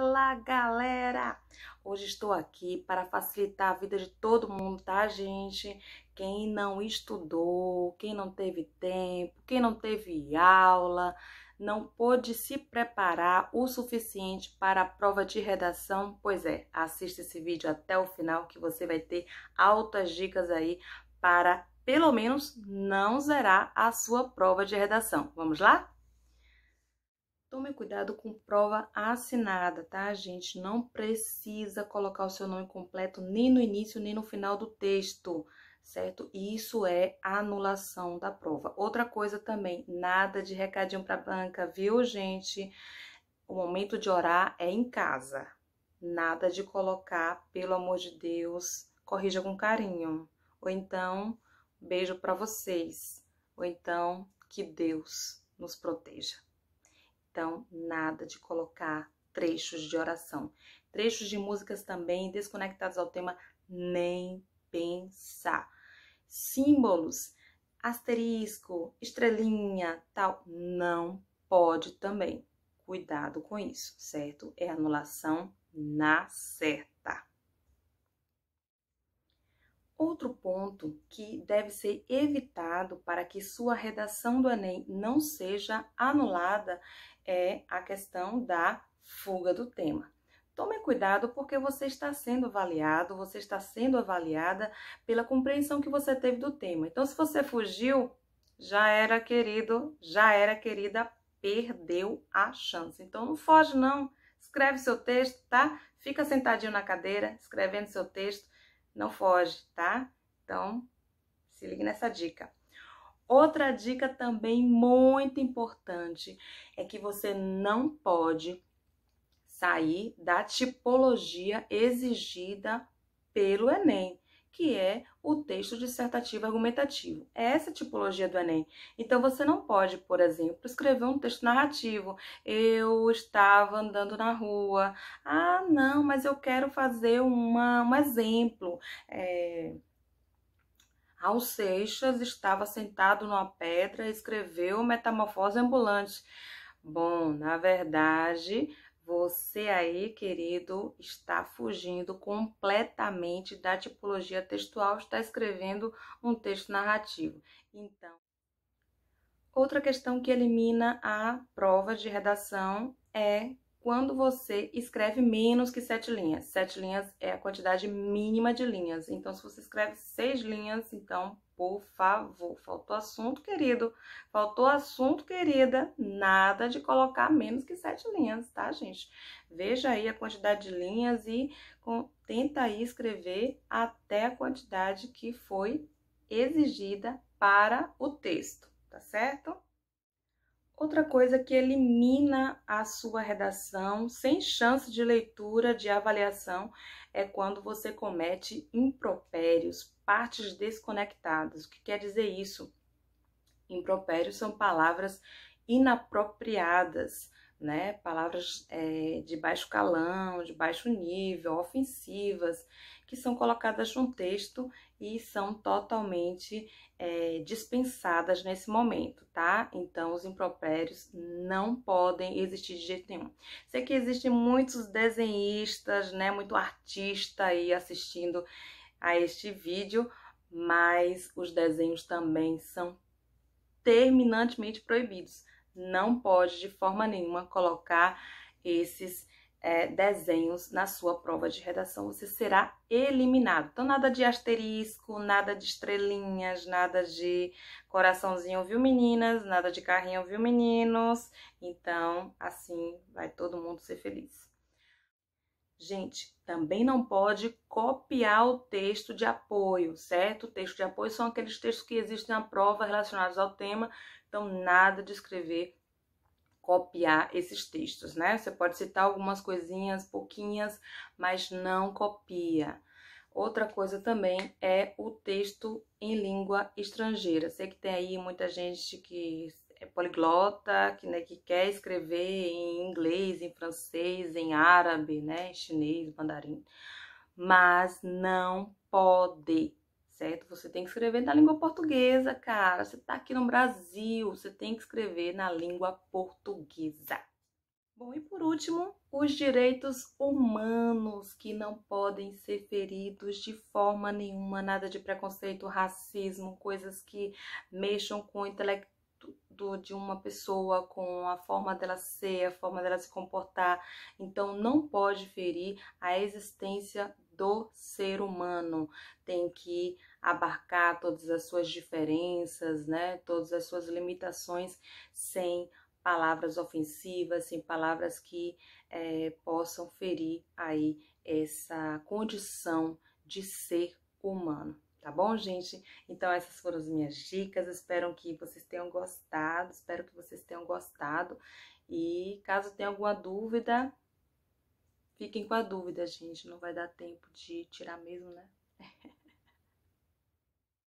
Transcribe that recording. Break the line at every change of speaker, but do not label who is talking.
Fala, galera! Hoje estou aqui para facilitar a vida de todo mundo, tá, gente? Quem não estudou, quem não teve tempo, quem não teve aula, não pôde se preparar o suficiente para a prova de redação, pois é, assista esse vídeo até o final que você vai ter altas dicas aí para, pelo menos, não zerar a sua prova de redação. Vamos lá? Tome cuidado com prova assinada, tá, gente? Não precisa colocar o seu nome completo nem no início nem no final do texto, certo? Isso é anulação da prova. Outra coisa também, nada de recadinho para banca, viu, gente? O momento de orar é em casa. Nada de colocar, pelo amor de Deus, corrija com carinho. Ou então, beijo para vocês. Ou então, que Deus nos proteja. Então, nada de colocar trechos de oração. Trechos de músicas também desconectados ao tema, nem pensar. Símbolos, asterisco, estrelinha, tal, não pode também. Cuidado com isso, certo? É anulação na certa. Outro ponto que deve ser evitado para que sua redação do Enem não seja anulada é a questão da fuga do tema. Tome cuidado porque você está sendo avaliado, você está sendo avaliada pela compreensão que você teve do tema. Então, se você fugiu, já era querido, já era querida, perdeu a chance. Então, não foge não, escreve seu texto, tá? Fica sentadinho na cadeira, escrevendo seu texto. Não foge, tá? Então, se ligue nessa dica. Outra dica também muito importante é que você não pode sair da tipologia exigida pelo Enem, que é o texto dissertativo argumentativo. É essa tipologia do Enem. Então, você não pode, por exemplo, escrever um texto narrativo. Eu estava andando na rua. Ah, não, mas eu quero fazer um exemplo. Raul Seixas estava sentado numa pedra e escreveu Metamorfose Ambulante. Bom, na verdade, você aí, querido, está fugindo completamente da tipologia textual, está escrevendo um texto narrativo. Então, outra questão que elimina a prova de redação é quando você escreve menos que 7 linhas. 7 linhas é a quantidade mínima de linhas. Então, se você escreve 6 linhas, então, por favor, faltou assunto, querido. Faltou assunto, querida. Nada de colocar menos que 7 linhas, tá, gente? Veja aí a quantidade de linhas e tenta aí escrever até a quantidade que foi exigida para o texto, tá certo? Outra coisa que elimina a sua redação sem chance de leitura, de avaliação, é quando você comete impropérios, partes desconectadas. O que quer dizer isso? Impropérios são palavras inapropriadas, né? Palavras de baixo calão, de baixo nível, ofensivas, que são colocadas num texto e são totalmente dispensadas nesse momento, tá? Então, os impropérios não podem existir de jeito nenhum. Sei que existem muitos desenhistas, né? Muito artista aí assistindo a este vídeo, mas os desenhos também são terminantemente proibidos. Não pode de forma nenhuma colocar esses desenhos na sua prova de redação, você será eliminado. Então, nada de asterisco, nada de estrelinhas, nada de coraçãozinho, viu, meninas? Nada de carrinho, viu, meninos? Então, assim vai todo mundo ser feliz. Gente, também não pode copiar o texto de apoio, certo? O texto de apoio são aqueles textos que existem na prova relacionados ao tema, então nada de escrever, copiar esses textos, né? Você pode citar algumas coisinhas, pouquinhas, mas não copia. Outra coisa também é o texto em língua estrangeira. Sei que tem aí muita gente que é poliglota, que quer escrever em inglês, em francês, em árabe, né, em chinês, mandarim, mas não pode, certo? Você tem que escrever na língua portuguesa, cara. Você tá aqui no Brasil, você tem que escrever na língua portuguesa. Bom, e por último, os direitos humanos que não podem ser feridos de forma nenhuma, nada de preconceito, racismo, coisas que mexam com o intelecto de uma pessoa, com a forma dela ser, a forma dela se comportar. Então, não pode ferir a existência do ser humano. Tem que abarcar todas as suas diferenças, né? Todas as suas limitações, sem palavras ofensivas, sem palavras que possam ferir aí essa condição de ser humano. Tá bom, gente? Então essas foram as minhas dicas, espero que vocês tenham gostado, e caso tenha alguma dúvida, fiquem com a dúvida, gente, não vai dar tempo de tirar mesmo, né?